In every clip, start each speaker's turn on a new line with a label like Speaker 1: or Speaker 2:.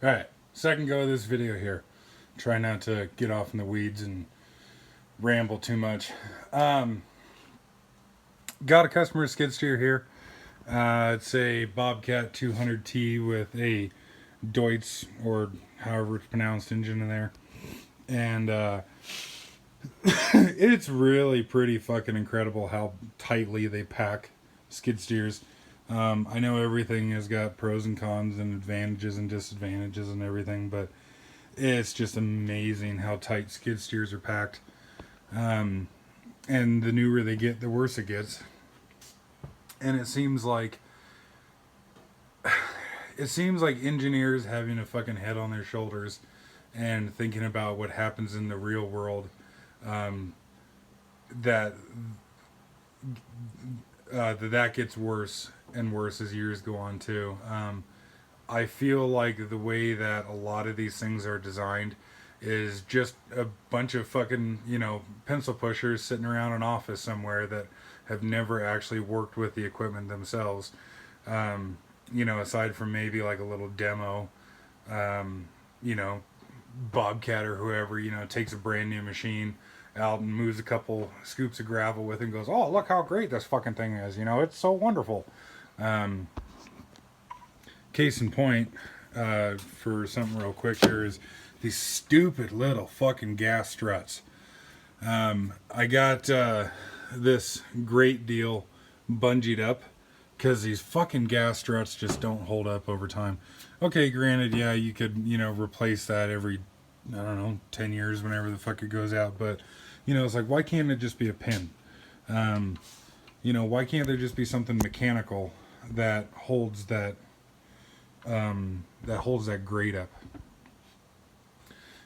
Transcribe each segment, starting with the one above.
Speaker 1: Alright, second go of this video here. Try not to get off in the weeds and ramble too much. Um, got a customer skid steer here. It's a Bobcat 200T with a Deutz, or however it's pronounced, engine in there. And it's really pretty fucking incredible how tightly they pack skid steers. I know everything has got pros and cons and advantages and disadvantages and everything, but it's just amazing how tight skid steers are packed. Um, and the newer they get, the worse it gets. And it seems like engineers having a fucking head on their shoulders and thinking about what happens in the real world. Um, that that gets worse and worse as years go on too. I feel like the way that a lot of these things are designed is just a bunch of fucking, pencil pushers sitting around an office somewhere that have never actually worked with the equipment themselves. Aside from maybe like a little demo, um, you know, Bobcat or whoever, takes a brand new machine out and moves a couple scoops of gravel with it and goes, "Oh, look how great this fucking thing is. It's so wonderful." Um, Case in point, for something real quick here is these stupid little fucking gas struts. I got this great deal bungeed up because these fucking gas struts just don't hold up over time. Okay, granted, yeah, you could, replace that every, I don't know, 10 years, whenever the fuck it goes out, but, it's like, why can't it just be a pin? Um, why can't there just be something mechanical that holds that grate up?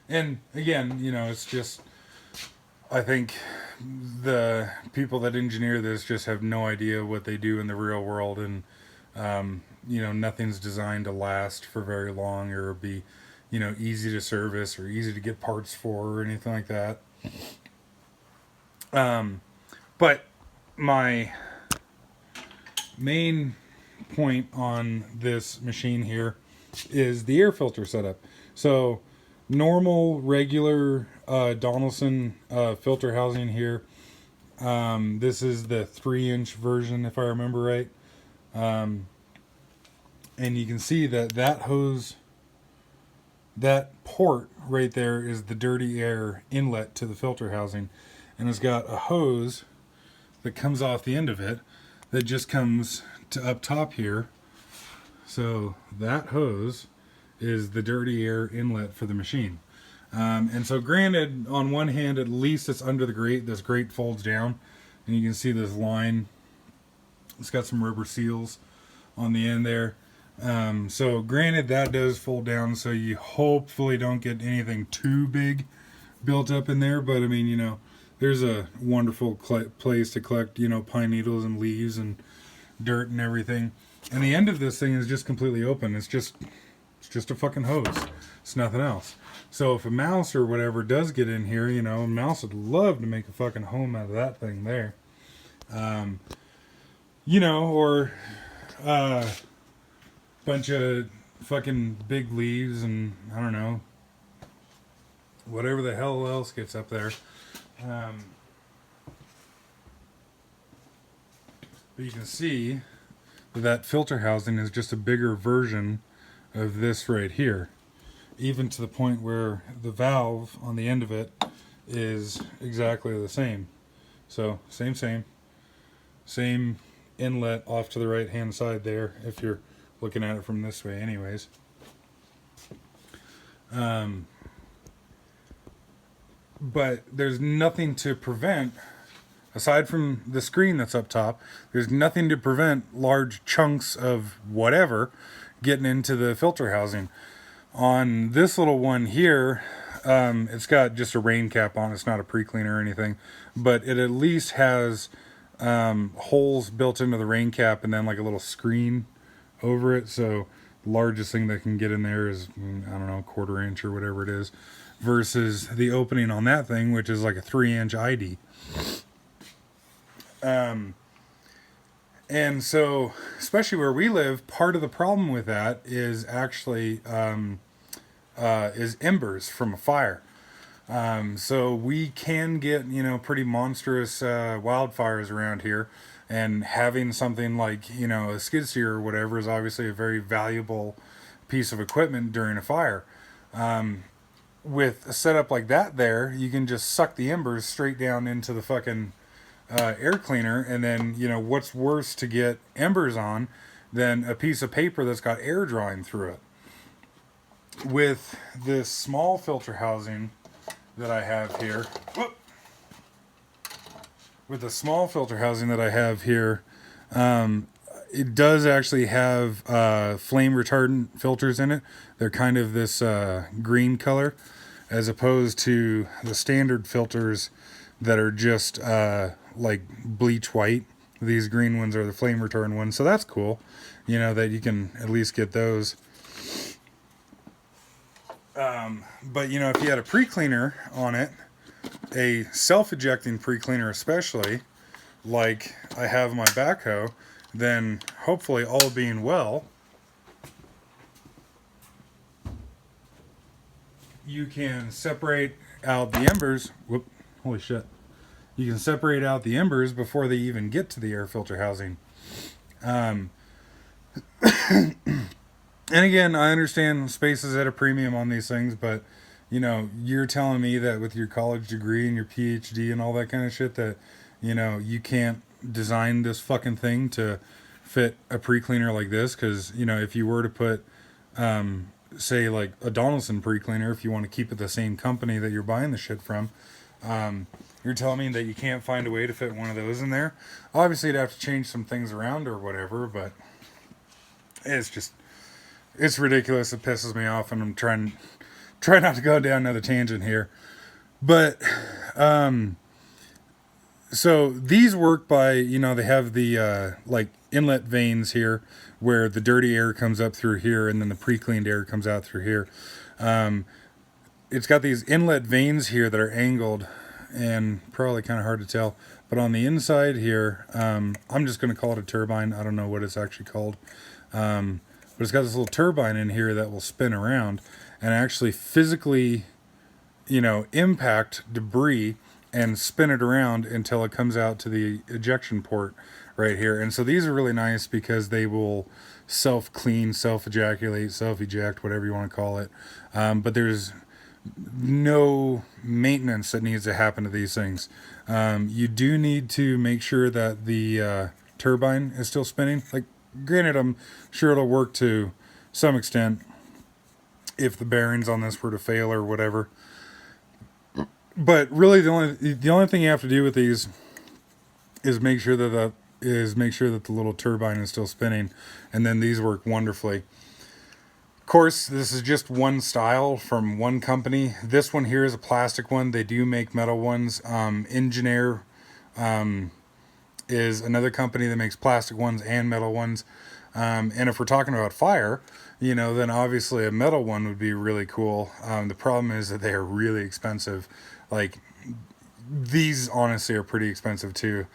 Speaker 1: And again, it's just, I think the people that engineer this just have no idea what they do in the real world, and nothing's designed to last for very long or be, easy to service or easy to get parts for or anything like that. But my main point on this machine here is the air filter setup. So normal, regular Donaldson filter housing here. This is the 3-inch version, if I remember right. Um, and you can see that hose, that port right there, is the dirty air inlet to the filter housing. And it's got a hose that comes off the end of it that just comes to up top here. So that hose is the dirty air inlet for the machine. And so granted, on one hand, at least it's under the grate. This grate folds down, and you can see this line. It's got some rubber seals on the end there. So granted, that does fold down, so you hopefully don't get anything too big built up in there. But I mean, there's a wonderful place to collect, pine needles and leaves and dirt and everything. And the end of this thing is just completely open. It's just a fucking hose. It's nothing else. So if a mouse or whatever does get in here, a mouse would love to make a fucking home out of that thing there. Or bunch of fucking big leaves and I don't know, whatever the hell else gets up there. But you can see that filter housing is just a bigger version of this right here, even to the point where the valve on the end of it is exactly the same. So same inlet off to the right hand side there, if you're looking at it from this way anyways. But there's nothing to prevent, aside from the screen that's up top, there's nothing to prevent large chunks of whatever getting into the filter housing. On this little one here, it's got just a rain cap on. It's not a pre-cleaner or anything, but it at least has holes built into the rain cap and then like a little screen over it. So the largest thing that can get in there is, I don't know, 1/4 inch or whatever it is, versus the opening on that thing, which is like a 3-inch ID. And so, especially where we live, part of the problem with that is actually is embers from a fire. So we can get, pretty monstrous wildfires around here. And having something like, a skid steer or whatever is obviously a very valuable piece of equipment during a fire. With a setup like that there, you can just suck the embers straight down into the fucking air cleaner. And then, what's worse to get embers on than a piece of paper that's got air drawing through it? With this small filter housing that I have here, with the small filter housing that I have here, it does actually have flame retardant filters in it. They're kind of this green color, as opposed to the standard filters that are just like bleach white. These green ones are the flame retardant ones, so that's cool. That you can at least get those. But if you had a pre-cleaner on it, a self-ejecting pre-cleaner especially, like I have my backhoe, then hopefully, all being well, you can separate out the embers. Whoop, holy shit. You can separate out the embers before they even get to the air filter housing. And again, I understand space is at a premium on these things, but you're telling me that with your college degree and your PhD and all that kind of shit that, you can't design this fucking thing to fit a pre-cleaner like this? Because, if you were to put, say, like a Donaldson pre-cleaner, if you want to keep it the same company that you're buying the shit from, you're telling me that you can't find a way to fit one of those in there? Obviously, you'd have to change some things around or whatever, but it's ridiculous. It pisses me off, and I'm trying not to go down another tangent here. But, so these work by, they have the, like, inlet vanes here, where the dirty air comes up through here, and then the pre-cleaned air comes out through here. It's got these inlet vanes here that are angled, and probably kind of hard to tell. But on the inside here, I'm just going to call it a turbine. I don't know what it's actually called. But it's got this little turbine in here that will spin around and actually physically, impact debris and spin it around until it comes out to the ejection port right here. And so these are really nice because they will self-clean, self-ejaculate, self-eject, whatever you want to call it. But there's no maintenance that needs to happen to these things. You do need to make sure that the turbine is still spinning. Like, granted, I'm sure it'll work to some extent if the bearings on this were to fail or whatever. But really, the only thing you have to do with these is make sure that the little turbine is still spinning, and then these work wonderfully. Of course, this is just one style from one company. This one here is a plastic one. They do make metal ones. Engineer is another company that makes plastic ones and metal ones. And if we're talking about fire, then obviously a metal one would be really cool. The problem is that they are really expensive. Like, these honestly are pretty expensive too.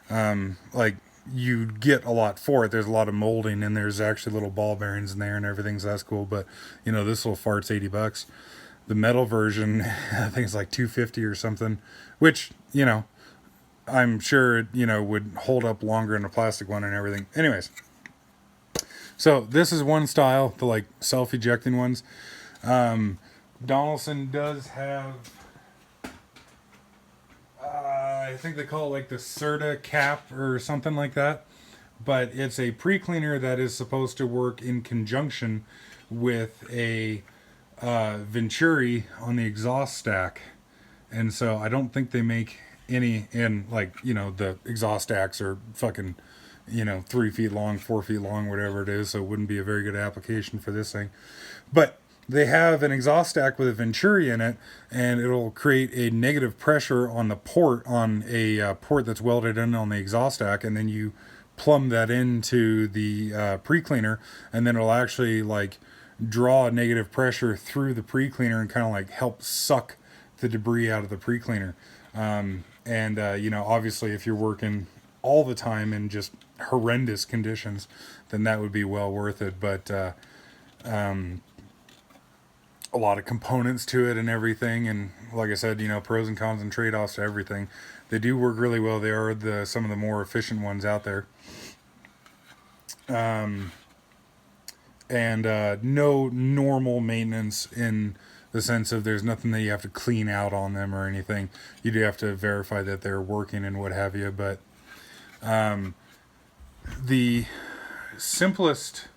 Speaker 1: Like, you get a lot for it. There's a lot of molding, and there's actually little ball bearings in there and everything, so that's cool. But this little fart's $80. The metal version, I think it's like $250 or something, which I'm sure it would hold up longer than a plastic one and everything. Anyways, so this is one style, the like self-ejecting ones. Donaldson does have, I think they call it like the Serta cap or something like that. But it's a pre-cleaner that is supposed to work in conjunction with a Venturi on the exhaust stack. And so I don't think they make any, and like, the exhaust stacks are fucking, 3 feet long, 4 feet long, whatever it is. So it wouldn't be a very good application for this thing. But they have an exhaust stack with a Venturi in it, and it'll create a negative pressure on the port, on a port that's welded in on the exhaust stack, and then you plumb that into the pre-cleaner, and then it'll actually like draw negative pressure through the pre-cleaner and kind of like help suck the debris out of the pre-cleaner. Obviously if you're working all the time in just horrendous conditions, then that would be well worth it. But a lot of components to it and everything. And like I said, pros and cons and trade-offs to everything. They do work really well. They are some of the more efficient ones out there. And no normal maintenance in the sense of there's nothing that you have to clean out on them or anything. You do have to verify that they're working and what have you. But the simplest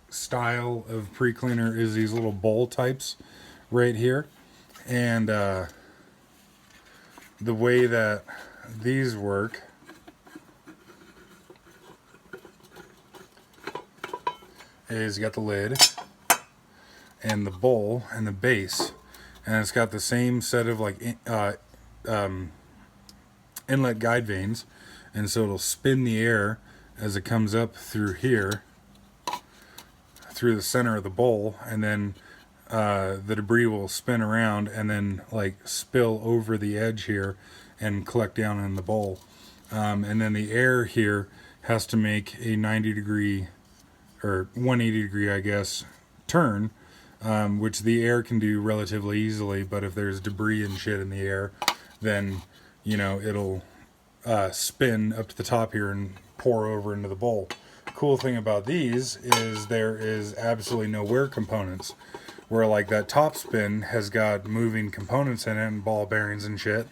Speaker 1: style of pre-cleaner is these little bowl types right here. And the way that these work is you got the lid and the bowl and the base, and it's got the same set of like inlet guide vanes, and so it'll spin the air as it comes up through here through the center of the bowl, and then the debris will spin around and then like spill over the edge here and collect down in the bowl, and then the air here has to make a 90 degree or 180 degree, I guess, turn, which the air can do relatively easily. But if there's debris and shit in the air, then it'll spin up to the top here and pour over into the bowl. Cool thing about these is there is absolutely no wear components, where like that top spin has got moving components in it and ball bearings and shit.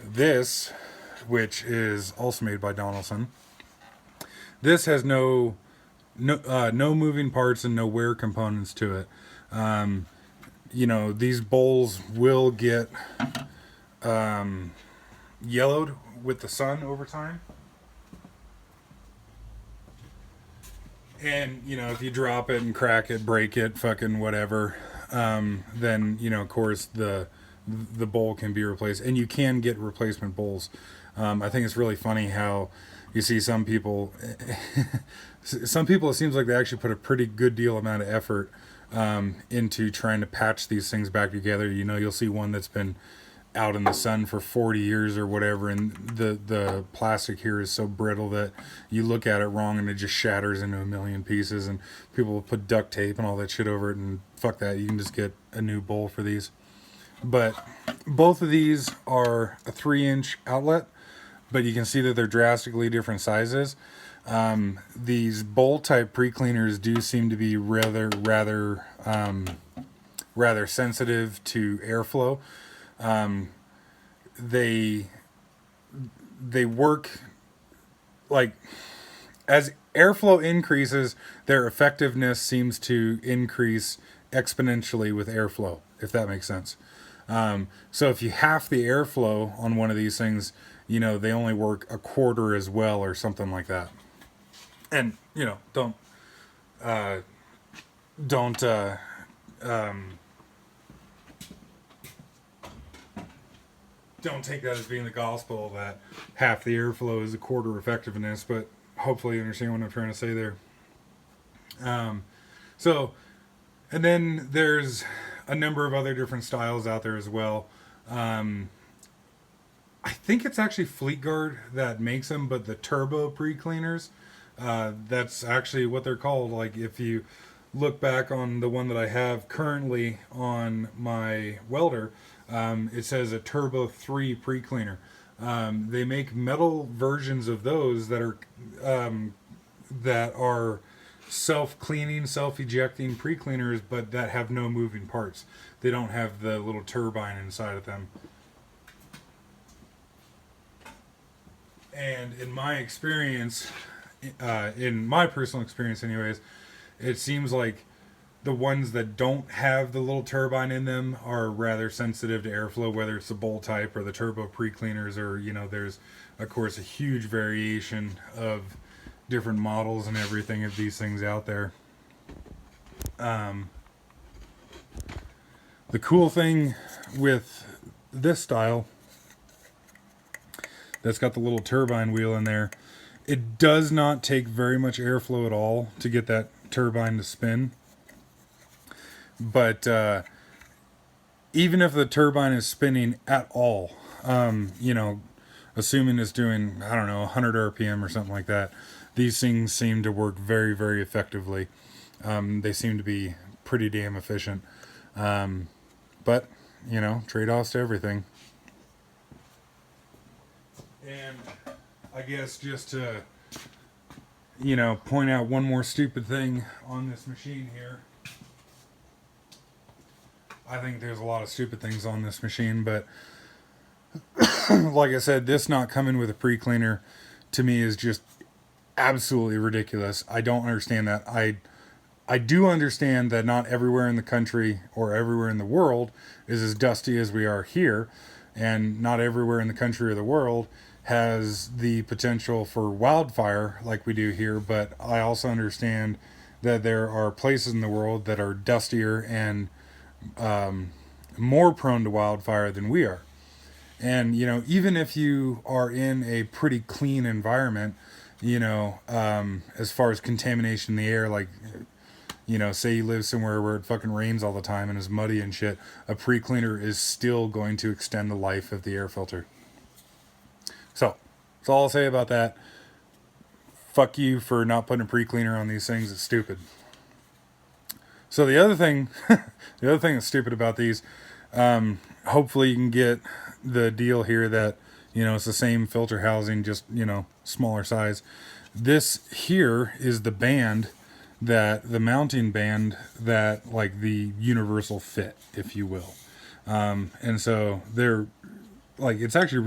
Speaker 1: This, which is also made by Donaldson, this has no moving parts and no wear components to it. These bowls will get yellowed with the sun over time. And, if you drop it and crack it, break it, fucking whatever, then, of course, the bowl can be replaced. And you can get replacement bowls. I think it's really funny how you see some people, it seems like they actually put a pretty good deal amount of effort into trying to patch these things back together. You'll see one that's been out in the sun for 40 years or whatever, and the plastic here is so brittle that you look at it wrong and it just shatters into a million pieces, and people will put duct tape and all that shit over it, and fuck that, you can just get a new bowl for these. But both of these are a 3-inch outlet, but you can see that they're drastically different sizes. These bowl type pre-cleaners do seem to be rather sensitive to airflow. They work like as airflow increases, their effectiveness seems to increase exponentially with airflow, if that makes sense. So if you half the airflow on one of these things, they only work a quarter as well or something like that. And, don't take that as being the gospel that half the airflow is a quarter effectiveness, but hopefully you understand what I'm trying to say there. And then there's a number of other different styles out there as well. I think it's actually Fleet Guard that makes them, but the turbo pre-cleaners, that's actually what they're called. Like if you look back on the one that I have currently on my welder, it says a Turbo 3 pre-cleaner. They make metal versions of those that are self-cleaning, self-ejecting pre-cleaners, but that have no moving parts. They don't have the little turbine inside of them. And in my experience, in my personal experience anyways, it seems like the ones that don't have the little turbine in them are rather sensitive to airflow, whether it's the bowl type or the turbo pre-cleaners, or there's of course a huge variation of different models and everything of these things out there. The cool thing with this style that's got the little turbine wheel in there, it does not take very much airflow at all to get that turbine to spin. But even if the turbine is spinning at all, assuming it's doing, 100 RPM or something like that, these things seem to work very, very effectively. They seem to be pretty damn efficient. But, you know, trade-offs to everything. And I guess just to, you know, point out one more stupid thing on this machine here. I think there's a lot of stupid things on this machine, but like I said, this not coming with a pre-cleaner to me is just absolutely ridiculous. I don't understand that. I do understand that not everywhere in the country or everywhere in the world is as dusty as we are here, and not everywhere in the country or the world has the potential for wildfire like we do here, but I also understand that there are places in the world that are dustier and more prone to wildfire than we are. And, you know, even if you are in a pretty clean environment, you know, as far as contamination in the air, like, you know, say you live somewhere where it fucking rains all the time and is muddy and shit, a pre-cleaner is still going to extend the life of the air filter. So, that's all I'll say about that. Fuck you for not putting a pre-cleaner on these things. It's stupid. So the other thing, the other thing that's stupid about these, hopefully you can get the deal here that, you know, it's the same filter housing, just, you know, smaller size. This here is the band that, the mounting band that, like, the universal fit, if you will. And so they're, like, it's actually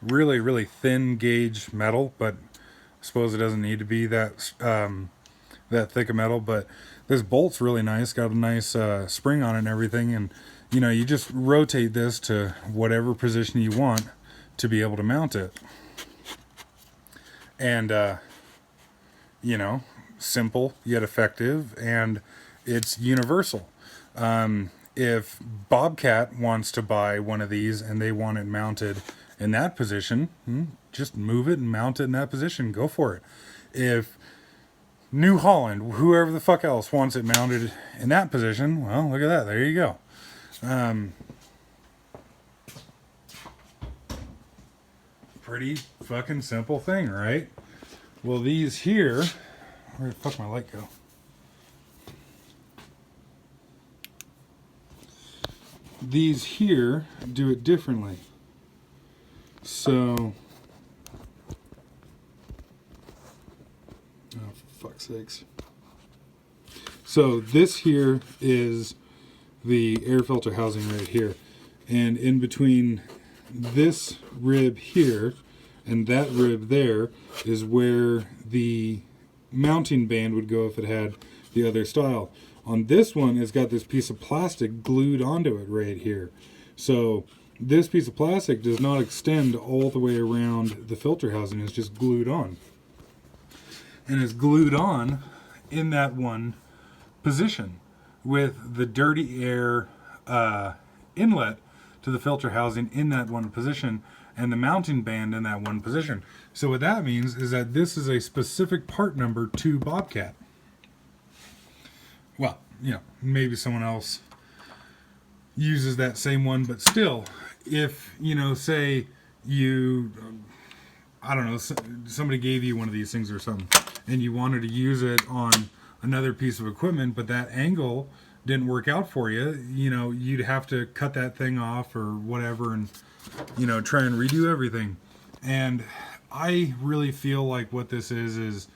Speaker 1: really thin gauge metal, but I suppose it doesn't need to be that, that thick of metal. But this bolt's really nice, got a nice spring on it and everything, and you know, you just rotate this to whatever position you want to be able to mount it. And you know, simple yet effective, and it's universal. If Bobcat wants to buy one of these and they want it mounted in that position, just move it and mount it in that position. Go for it. If New Holland, whoever the fuck else wants it mounted in that position, well, look at that. There you go. Pretty fucking simple thing, right? Well, these here, where the fuck my light go? These here do it differently. So, oh, for fuck's sakes. So this here is the air filter housing right here. And in between this rib here and that rib there is where the mounting band would go if it had the other style. On this one, it's got this piece of plastic glued onto it right here. So this piece of plastic does not extend all the way around the filter housing. It's just glued on. And it's glued on in that one position with the dirty air inlet to the filter housing in that one position and the mounting band in that one position. So what that means is that this is a specific part number to Bobcat. Well, you know, maybe someone else uses that same one, but still, if, you know, say you, I don't know, somebody gave you one of these things or something, and you wanted to use it on another piece of equipment, but that angle didn't work out for you, you know, you'd have to cut that thing off or whatever and, you know, try and redo everything. And I really feel like what this is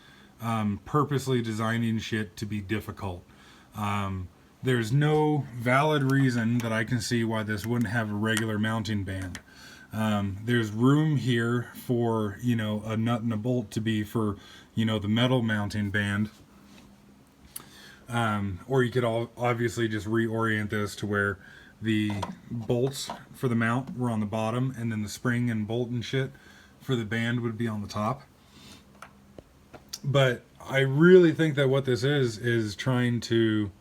Speaker 1: purposely designing shit to be difficult. There's no valid reason that I can see why this wouldn't have a regular mounting band. There's room here for, you know, a nut and a bolt to be for, you know, the metal mounting band. Or you could obviously just reorient this to where the bolts for the mount were on the bottom and then the spring and bolt and shit for the band would be on the top. But I really think that what this is trying to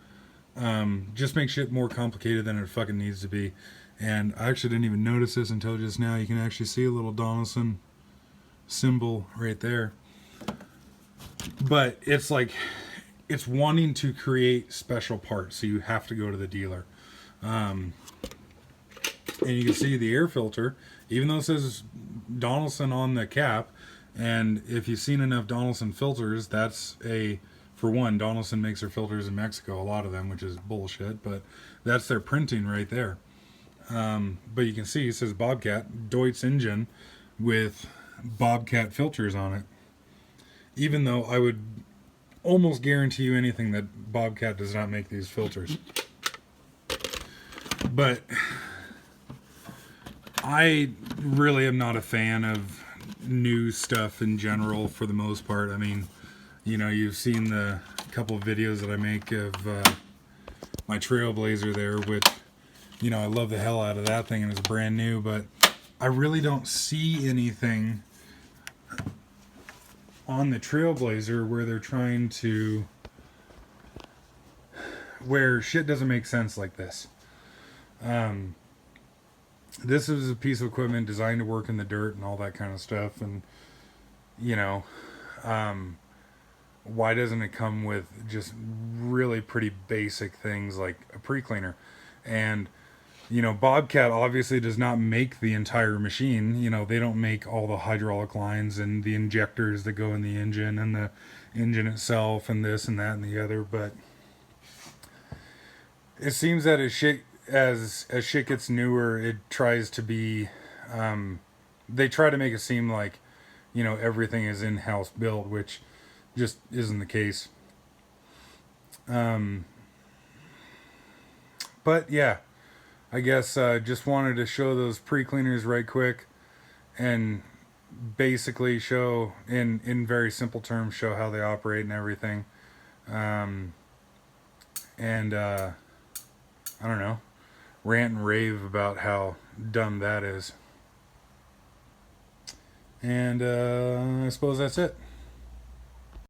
Speaker 1: just make shit more complicated than it fucking needs to be. And I actually didn't even notice this until just now. You can actually see a little Donaldson symbol right there. But it's like, it's wanting to create special parts, so you have to go to the dealer. And you can see the air filter, even though it says Donaldson on the cap. And if you've seen enough Donaldson filters, that's for one, Donaldson makes their filters in Mexico, a lot of them, which is bullshit, but that's their printing right there. But you can see it says Bobcat, Deutz engine with Bobcat filters on it. Even though I would almost guarantee you anything that Bobcat does not make these filters. But I really am not a fan of new stuff in general for the most part. I mean, you know, you've seen the couple of videos that I make of my Trailblazer there, which, you know, I love the hell out of that thing and it's brand new, but I really don't see anything on the Trailblazer where they're trying to, where shit doesn't make sense like this. This is a piece of equipment designed to work in the dirt and all that kind of stuff, and you know, why doesn't it come with just really pretty basic things like a pre-cleaner? And you know, Bobcat obviously does not make the entire machine. You know, they don't make all the hydraulic lines and the injectors that go in the engine and the engine itself and this and that and the other. But it seems that as shit gets newer, it tries to be, they try to make it seem like, you know, everything is in-house built, which just isn't the case. But yeah. I guess just wanted to show those pre-cleaners right quick and basically show, in very simple terms, show how they operate and everything. And I don't know, rant and rave about how dumb that is. And I suppose that's it.